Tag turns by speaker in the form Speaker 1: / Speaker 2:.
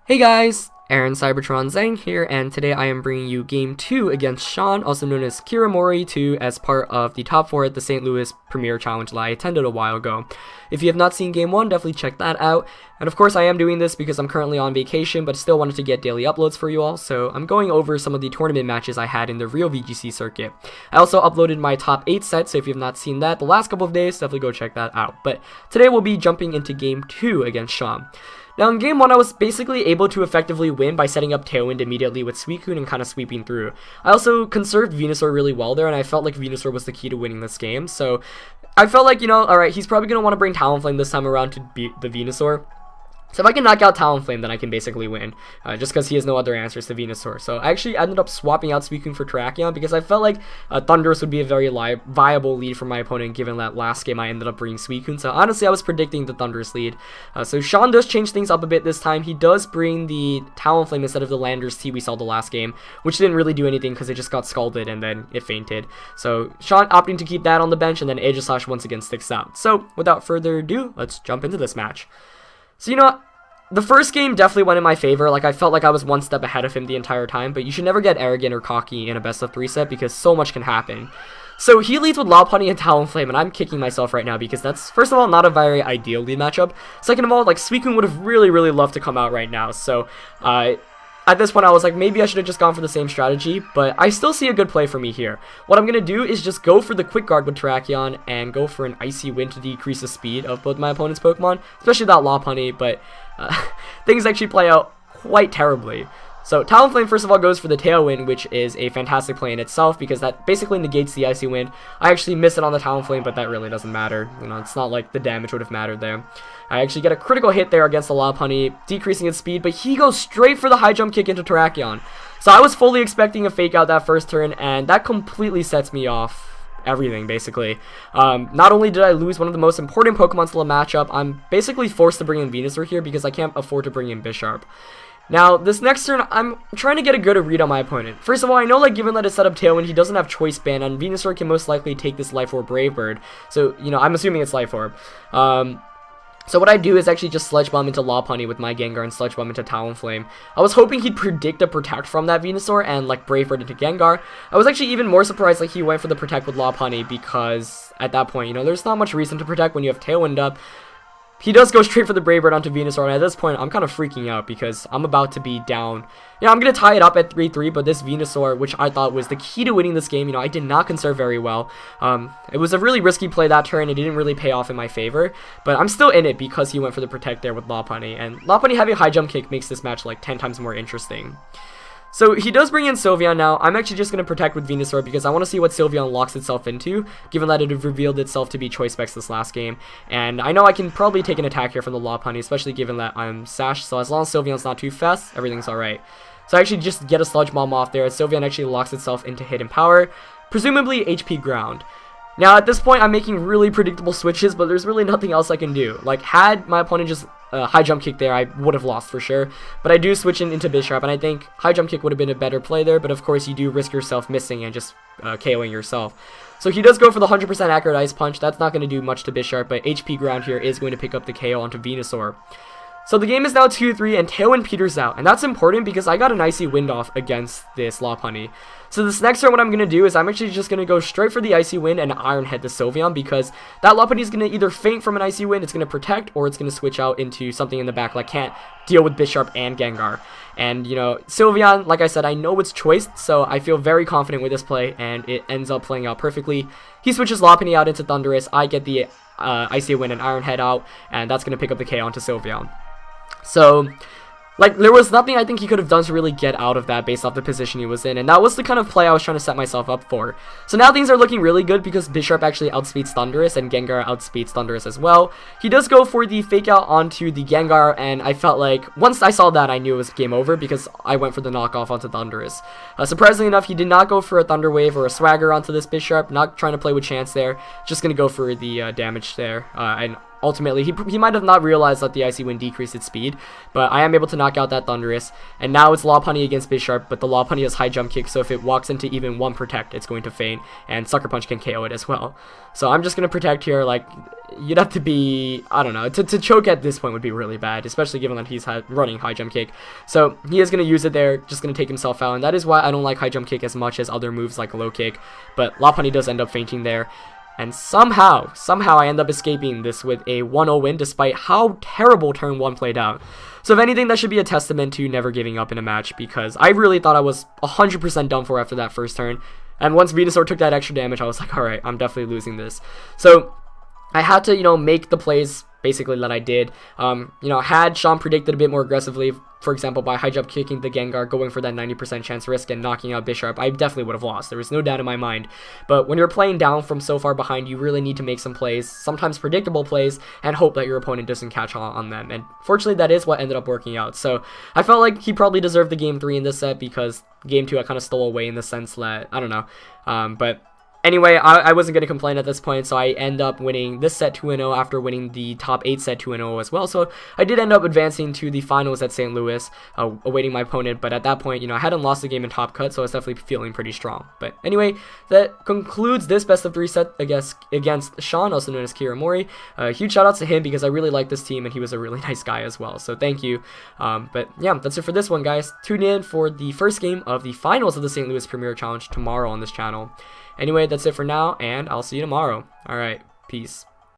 Speaker 1: Hey guys, Aaron Cybertron Zhang here, and today I am bringing you Game 2 against Sean, also known as Kiramori 2, as part of the top 4 at the St. Louis Premier Challenge that I attended a while ago. If you have not seen Game 1, definitely check that out. And of course I am doing this because I'm currently on vacation, but still wanted to get daily uploads for you all, so I'm going over some of the tournament matches I had in the real VGC circuit. I also uploaded my top 8 set, so if you have not seen that the last couple of days, definitely go check that out. But today we'll be jumping into Game 2 against Sean. Now in Game 1, I was basically able to effectively win by setting up Tailwind immediately with Suicune and kind of sweeping through. I also conserved Venusaur really well there, and I felt like Venusaur was the key to winning this game, so I felt like, alright, he's probably going to want to bring Talonflame this time around to beat the Venusaur. So if I can knock out Talonflame, then I can basically win, just because he has no other answers to Venusaur. So I actually ended up swapping out Suicune for Terrakion because I felt like Thundurus would be a very viable lead for my opponent, given that last game I ended up bringing Suicune. So honestly, I was predicting the Thundurus lead. So Sean does change things up a bit this time. He does bring the Talonflame instead of the Landorus T we saw the last game, which didn't really do anything because it just got scalded and then it fainted. So Sean opting to keep that on the bench, and then Aegislash once again sticks out. So without further ado, let's jump into this match. So the first game definitely went in my favor. Like, I felt like I was one step ahead of him the entire time, but you should never get arrogant or cocky in a best of 3 set because so much can happen. So he leads with Lopunny and Talonflame, and I'm kicking myself right now because that's, first of all, not a very ideal lead matchup. Second of all, like, Suicune would have really loved to come out right now. So at this point, I was like, maybe I should have just gone for the same strategy, but I still see a good play for me here. What I'm going to do is just go for the Quick Guard with Terrakion and go for an Icy Wind to decrease the speed of both my opponent's Pokemon, especially that Lopunny, but things actually play out quite terribly. So Talonflame first of all goes for the Tailwind, which is a fantastic play in itself because that basically negates the Icy Wind. I actually miss it on the Talonflame, but that really doesn't matter. It's not like the damage would have mattered there. I actually get a critical hit there against the Lopunny, decreasing its speed, but he goes straight for the high jump kick into Terrakion. So I was fully expecting a fake out that first turn, and that completely sets me off everything, basically. Not only did I lose one of the most important Pokemon to the matchup, I'm basically forced to bring in Venusaur here because I can't afford to bring in Bisharp. Now, this next turn, I'm trying to get a good read on my opponent. First of all, I know, like, given that it's set up Tailwind, he doesn't have Choice Band, and Venusaur can most likely take this Life Orb Brave Bird. So, I'm assuming it's Life Orb. So what I do is actually just Sludge Bomb into Lopunny with my Gengar and Sludge Bomb into Talonflame. I was hoping he'd predict a Protect from that Venusaur and, like, Brave Bird into Gengar. I was actually even more surprised, like, he went for the Protect with Lopunny because at that point, there's not much reason to Protect when you have Tailwind up. He does go straight for the Brave Bird onto Venusaur, and at this point, I'm kind of freaking out because I'm about to be down. I'm going to tie it up at 3-3, but this Venusaur, which I thought was the key to winning this game, I did not conserve very well. It was a really risky play that turn. It didn't really pay off in my favor, but I'm still in it because he went for the Protect there with Lopunny, and Lopunny having a high jump kick makes this match like 10 times more interesting. So he does bring in Sylveon now. I'm actually just going to Protect with Venusaur because I want to see what Sylveon locks itself into, given that it had revealed itself to be Choice Specs this last game. And I know I can probably take an attack here from the Lopunny, especially given that I'm Sash, so as long as Sylveon's not too fast, everything's alright. So I actually just get a Sludge Bomb off there. Sylveon actually locks itself into Hidden Power, presumably HP Ground. Now, at this point, I'm making really predictable switches, but there's really nothing else I can do. Like, had my opponent just high jump kick there, I would have lost for sure. But I do switch into Bisharp, and I think high jump kick would have been a better play there, but of course, you do risk yourself missing and just KOing yourself. So he does go for the 100% accurate Ice Punch. That's not going to do much to Bisharp, but HP Ground here is going to pick up the KO onto Venusaur. So the game is now 2-3, and Tailwind peters out, and that's important because I got an Icy Wind off against this Lopunny. So this next turn, what I'm going to do is I'm actually just going to go straight for the Icy Wind and Iron Head the Sylveon because that Lopunny is going to either faint from an Icy Wind, it's going to Protect, or it's going to switch out into something in the back like can't deal with Bisharp and Gengar. And, Sylveon, like I said, I know it's choiced, so I feel very confident with this play, and it ends up playing out perfectly. He switches Lopunny out into Thundurus, I get the Icy Wind and Iron Head out, and that's going to pick up the KO onto Sylveon. So, like, there was nothing I think he could have done to really get out of that based off the position he was in, and that was the kind of play I was trying to set myself up for. So now things are looking really good because Bisharp actually outspeeds Thundurus, and Gengar outspeeds Thundurus as well. He does go for the Fake Out onto the Gengar, and I felt like, once I saw that, I knew it was game over because I went for the knockoff onto Thundurus. Surprisingly enough, he did not go for a Thunder Wave or a Swagger onto this Bisharp, not trying to play with chance there, just going to go for the damage there, and ultimately, he might have not realized that the Icy Wind decreased its speed, but I am able to knock out that Thunderous, and now it's Lopunny against Bisharp, but the Lopunny has high jump kick, so if it walks into even one Protect, it's going to faint, and Sucker Punch can KO it as well. So I'm just going to Protect here. Like, you'd have to be, I don't know, to choke at this point would be really bad, especially given that he's running high jump kick. So he is going to use it there, just going to take himself out, and that is why I don't like high jump kick as much as other moves like low kick, but Lopunny does end up fainting there. And somehow I end up escaping this with a 1-0 win despite how terrible turn 1 played out. So if anything, that should be a testament to never giving up in a match, because I really thought I was 100% done for after that first turn. And once Venusaur took that extra damage, I was like, alright, I'm definitely losing this. So I had to, you know, make the plays basically that I did. You know, had Sean predicted a bit more aggressively, for example, by high jump kicking the Gengar, going for that 90% chance risk and knocking out Bisharp, I definitely would have lost. There was no doubt in my mind. But when you're playing down from so far behind, you really need to make some plays, sometimes predictable plays, and hope that your opponent doesn't catch on them. And fortunately, that is what ended up working out. So I felt like he probably deserved the game 3 in this set, because game 2 I kind of stole away in the sense that, I don't know, but anyway, I wasn't going to complain at this point, so I end up winning this set 2-0 after winning the top 8 set 2-0 as well. So I did end up advancing to the finals at St. Louis, awaiting my opponent. But at that point, you know, I hadn't lost the game in Top Cut, so I was definitely feeling pretty strong. But anyway, that concludes this best of 3 set against Sean, also known as Kiramori. Huge shout out to him, because I really like this team, and he was a really nice guy as well. So thank you. But yeah, that's it for this one, guys. Tune in for the first game of the finals of the St. Louis Premier Challenge tomorrow on this channel. Anyway, that's it for now, and I'll see you tomorrow. Alright, peace.